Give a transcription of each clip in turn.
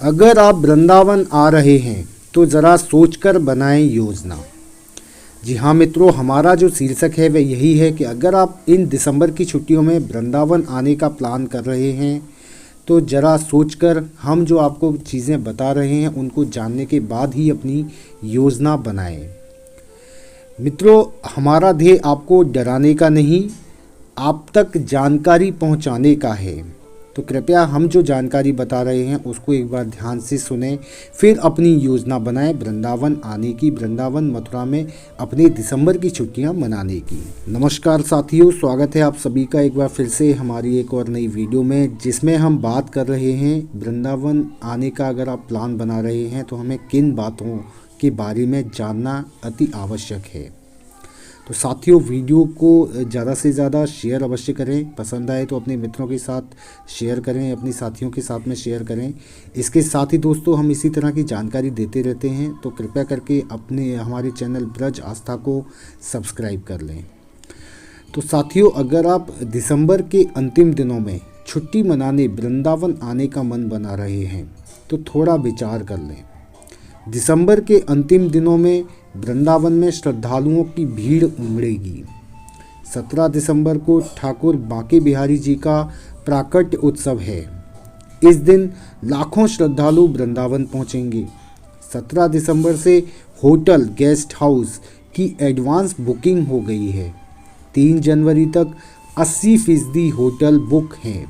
अगर आप वृंदावन आ रहे हैं तो ज़रा सोचकर बनाएं योजना। जी हाँ मित्रों, हमारा जो शीर्षक है वह यही है कि अगर आप इन दिसंबर की छुट्टियों में वृंदावन आने का प्लान कर रहे हैं तो ज़रा सोचकर हम जो आपको चीज़ें बता रहे हैं उनको जानने के बाद ही अपनी योजना बनाएं। मित्रों, हमारा ध्येय आपको डराने का नहीं, आप तक जानकारी पहुंचाने का है। तो कृपया हम जो जानकारी बता रहे हैं उसको एक बार ध्यान से सुनें, फिर अपनी योजना बनाएं वृंदावन आने की, वृंदावन मथुरा में अपने दिसंबर की छुट्टियां मनाने की। नमस्कार साथियों, स्वागत है आप सभी का एक बार फिर से हमारी एक और नई वीडियो में, जिसमें हम बात कर रहे हैं वृंदावन आने का। अगर आप प्लान बना रहे हैं तो हमें किन बातों के बारे में जानना अति आवश्यक है। तो साथियों, वीडियो को ज़्यादा से ज़्यादा शेयर अवश्य करें, पसंद आए तो अपने मित्रों के साथ शेयर करें, अपनी साथियों के साथ में शेयर करें। इसके साथ ही दोस्तों, हम इसी तरह की जानकारी देते रहते हैं, तो कृपया करके हमारे चैनल ब्रज आस्था को सब्सक्राइब कर लें। तो साथियों, अगर आप दिसंबर के अंतिम दिनों में छुट्टी मनाने वृंदावन आने का मन बना रहे हैं तो थोड़ा विचार कर लें। दिसंबर के अंतिम दिनों में वृंदावन में श्रद्धालुओं की भीड़ उमड़ेगी। 17 दिसंबर को ठाकुर बांके बिहारी जी का प्राकट्य उत्सव है। इस दिन लाखों श्रद्धालु वृंदावन पहुंचेंगे। 17 दिसंबर से होटल गेस्ट हाउस की एडवांस बुकिंग हो गई है। 3 जनवरी तक 80% होटल बुक हैं।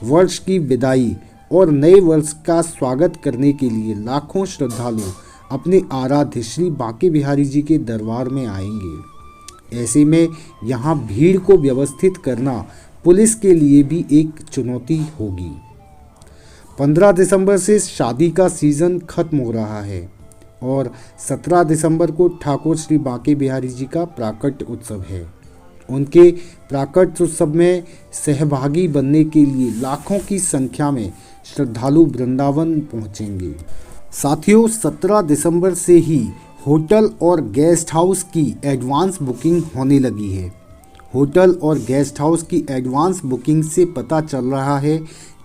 वर्ष की विदाई और नए वर्ष का स्वागत करने के लिए लाखों श्रद्धालु अपने आराध्य श्री बांके बिहारी जी के दरबार में आएंगे। ऐसे में यहाँ भीड़ को व्यवस्थित करना पुलिस के लिए भी एक चुनौती होगी। 15 दिसंबर से शादी का सीज़न खत्म हो रहा है और 17 दिसंबर को ठाकुर श्री बांके बिहारी जी का प्राकट्य उत्सव है। उनके प्राकट्य उत्सव में सहभागी बनने के लिए लाखों की संख्या में श्रद्धालु वृंदावन पहुंचेंगे। साथियों, 17 दिसंबर से ही होटल और गेस्ट हाउस की एडवांस बुकिंग होने लगी है। होटल और गेस्ट हाउस की एडवांस बुकिंग से पता चल रहा है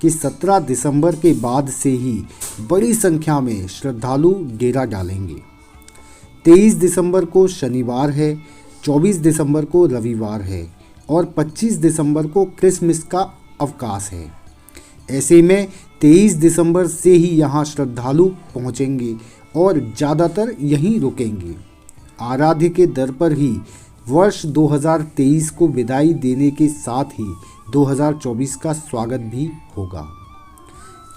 कि 17 दिसंबर के बाद से ही बड़ी संख्या में श्रद्धालु डेरा डालेंगे। 23 दिसंबर को शनिवार है, 24 दिसंबर को रविवार है और 25 दिसंबर को क्रिसमस का अवकाश है। ऐसे में 23 दिसंबर से ही यहाँ श्रद्धालु पहुँचेंगे और ज़्यादातर यहीं रुकेंगे। आराध्य के दर पर ही वर्ष 2023 को विदाई देने के साथ ही 2024 का स्वागत भी होगा।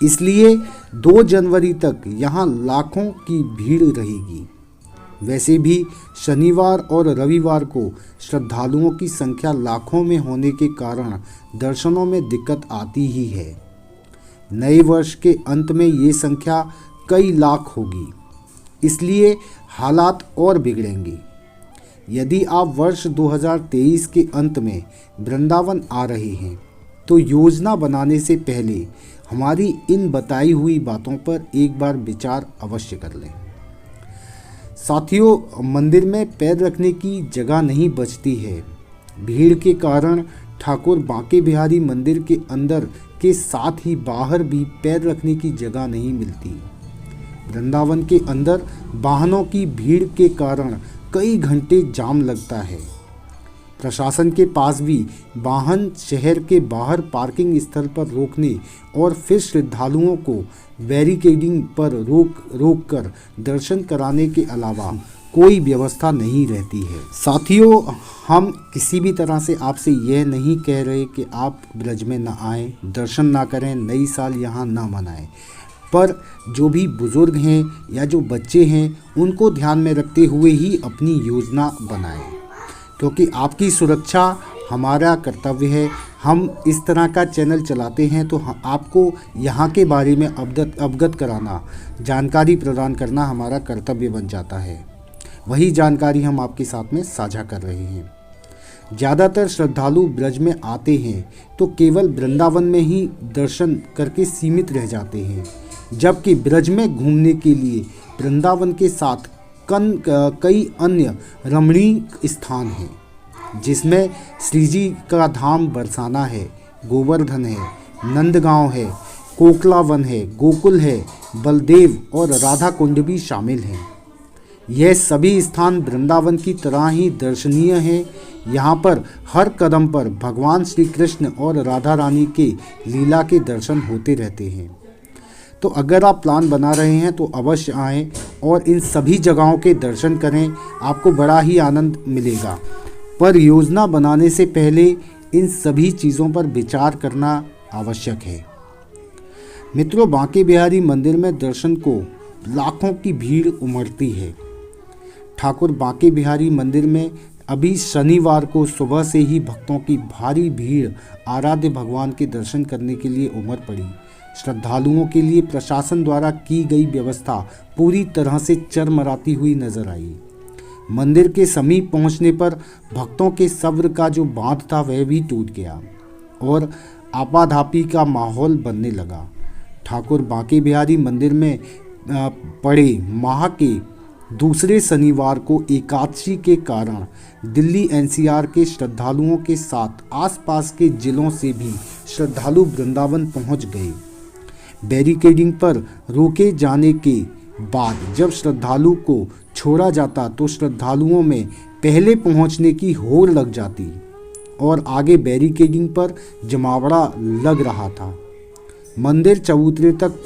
इसलिए 2 जनवरी तक यहाँ लाखों की भीड़ रहेगी। वैसे भी शनिवार और रविवार को श्रद्धालुओं की संख्या लाखों में होने के कारण दर्शनों में दिक्कत आती ही है। नए वर्ष के अंत में ये संख्या कई लाख होगी, इसलिए हालात और बिगड़ेंगे। यदि आप वर्ष 2023 के अंत में वृंदावन आ रहे हैं तो योजना बनाने से पहले हमारी इन बताई हुई बातों पर एक बार विचार अवश्य कर लें। साथियों, मंदिर में पैर रखने की जगह नहीं बचती है। भीड़ के कारण ठाकुर बांके बिहारी मंदिर के अंदर के साथ ही बाहर भी पैर रखने की जगह नहीं मिलती। वृंदावन के अंदर वाहनों की भीड़ के कारण कई घंटे जाम लगता है। प्रशासन के पास भी वाहन शहर के बाहर पार्किंग स्थल पर रोकने और फिर श्रद्धालुओं को बैरिकेडिंग पर रोक कर दर्शन कराने के अलावा कोई व्यवस्था नहीं रहती है। साथियों, हम किसी भी तरह से आपसे यह नहीं कह रहे कि आप ब्रज में ना आएँ, दर्शन ना करें, नई साल यहाँ ना मनाएं, पर जो भी बुज़ुर्ग हैं या जो बच्चे हैं उनको ध्यान में रखते हुए ही अपनी योजना बनाएं, क्योंकि आपकी सुरक्षा हमारा कर्तव्य है। हम इस तरह का चैनल चलाते हैं तो आपको यहाँ के बारे में अवगत कराना, जानकारी प्रदान करना हमारा कर्तव्य बन जाता है। वही जानकारी हम आपके साथ में साझा कर रहे हैं। ज़्यादातर श्रद्धालु ब्रज में आते हैं तो केवल वृंदावन में ही दर्शन करके सीमित रह जाते हैं, जबकि ब्रज में घूमने के लिए वृंदावन के साथ कई अन्य रमणीय स्थान हैं, जिसमें श्री जी का धाम बरसाना है, गोवर्धन है, नंदगांव है, कोकला वन है, गोकुल है, बलदेव और राधा कुंड भी शामिल हैं। यह सभी स्थान वृंदावन की तरह ही दर्शनीय हैं। यहाँ पर हर कदम पर भगवान श्री कृष्ण और राधा रानी के लीला के दर्शन होते रहते हैं। तो अगर आप प्लान बना रहे हैं तो अवश्य आएं और इन सभी जगहों के दर्शन करें, आपको बड़ा ही आनंद मिलेगा। पर योजना बनाने से पहले इन सभी चीज़ों पर विचार करना आवश्यक है। मित्रों, बांके बिहारी मंदिर में दर्शन को लाखों की भीड़ उमड़ती है। ठाकुर बांके बिहारी मंदिर में अभी शनिवार को सुबह से ही भक्तों की भारी भीड़ आराध्य भगवान के दर्शन करने के लिए उमड़ पड़ी। श्रद्धालुओं के लिए प्रशासन द्वारा की गई व्यवस्था पूरी तरह से चरमराती हुई नजर आई। मंदिर के समीप पहुंचने पर भक्तों के सब्र का जो बांध था वह भी टूट गया और आपाधापी का माहौल बनने लगा। ठाकुर बांके बिहारी मंदिर में पड़े माह के दूसरे शनिवार को एकादशी के कारण दिल्ली एनसीआर के श्रद्धालुओं के साथ आसपास के जिलों से भी श्रद्धालु वृंदावन पहुंच गए। बैरिकेडिंग पर रोके जाने के बाद जब श्रद्धालु को छोड़ा जाता तो श्रद्धालुओं में पहले पहुंचने की होड़ लग जाती और आगे बैरिकेडिंग पर जमावड़ा लग रहा था। मंदिर चबूतरे तक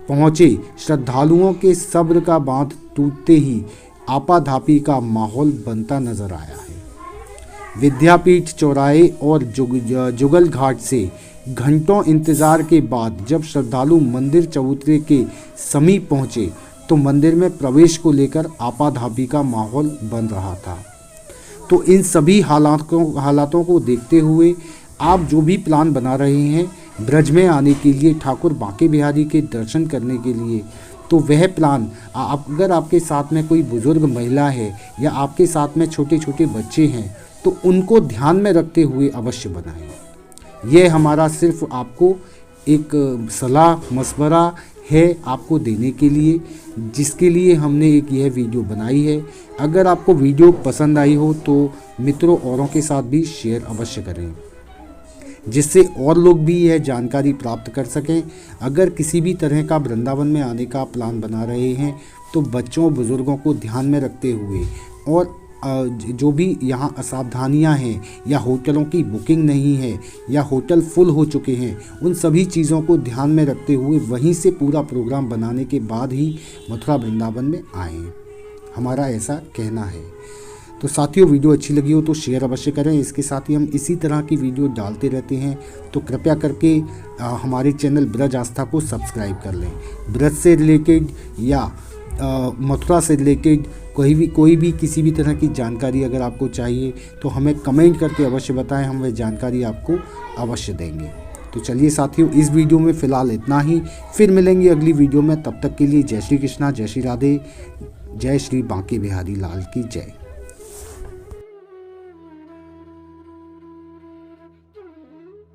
पहुंचे श्रद्धालुओं के सब्र का बांध टूटते ही आपाधापी का माहौल बनता नजर आया है। विद्यापीठ चौराहे और जुगल घाट से घंटों इंतजार के बाद जब श्रद्धालु मंदिर चबूतरे के समीप पहुंचे तो मंदिर में प्रवेश को लेकर आपाधापी का माहौल बन रहा था। तो इन सभी हालातों को देखते हुए आप जो भी प्लान बना रहे हैं ब्रज में आने के लिए, ठाकुर बांके बिहारी के दर्शन करने के लिए, तो वह प्लान अगर आपके साथ में कोई बुजुर्ग महिला है या आपके साथ में छोटे छोटे बच्चे हैं तो उनको ध्यान में रखते हुए अवश्य बनाएं। यह हमारा सिर्फ आपको एक सलाह मशवरा है आपको देने के लिए, जिसके लिए हमने एक यह वीडियो बनाई है। अगर आपको वीडियो पसंद आई हो तो मित्रों औरों के साथ भी शेयर अवश्य करें, जिससे और लोग भी यह जानकारी प्राप्त कर सकें। अगर किसी भी तरह का वृंदावन में आने का प्लान बना रहे हैं तो बच्चों बुजुर्गों को ध्यान में रखते हुए और जो भी यहाँ असावधानियाँ हैं या होटलों की बुकिंग नहीं है या होटल फुल हो चुके हैं, उन सभी चीज़ों को ध्यान में रखते हुए वहीं से पूरा प्रोग्राम बनाने के बाद ही मथुरा वृंदावन में आएँ, हमारा ऐसा कहना है। तो साथियों, वीडियो अच्छी लगी हो तो शेयर अवश्य करें। इसके साथ ही हम इसी तरह की वीडियो डालते रहते हैं, तो कृपया करके हमारे चैनल ब्रज आस्था को सब्सक्राइब कर लें। ब्रज से रिलेटेड या मथुरा से रिलेटेड कोई भी किसी भी तरह की जानकारी अगर आपको चाहिए तो हमें कमेंट करके अवश्य बताएं, हम वह जानकारी आपको अवश्य देंगे। तो चलिए साथियों, इस वीडियो में फ़िलहाल इतना ही, फिर मिलेंगे अगली वीडियो में। तब तक के लिए जय श्री कृष्णा, जय श्री राधे, जय श्री बांके बिहारी लाल की जय।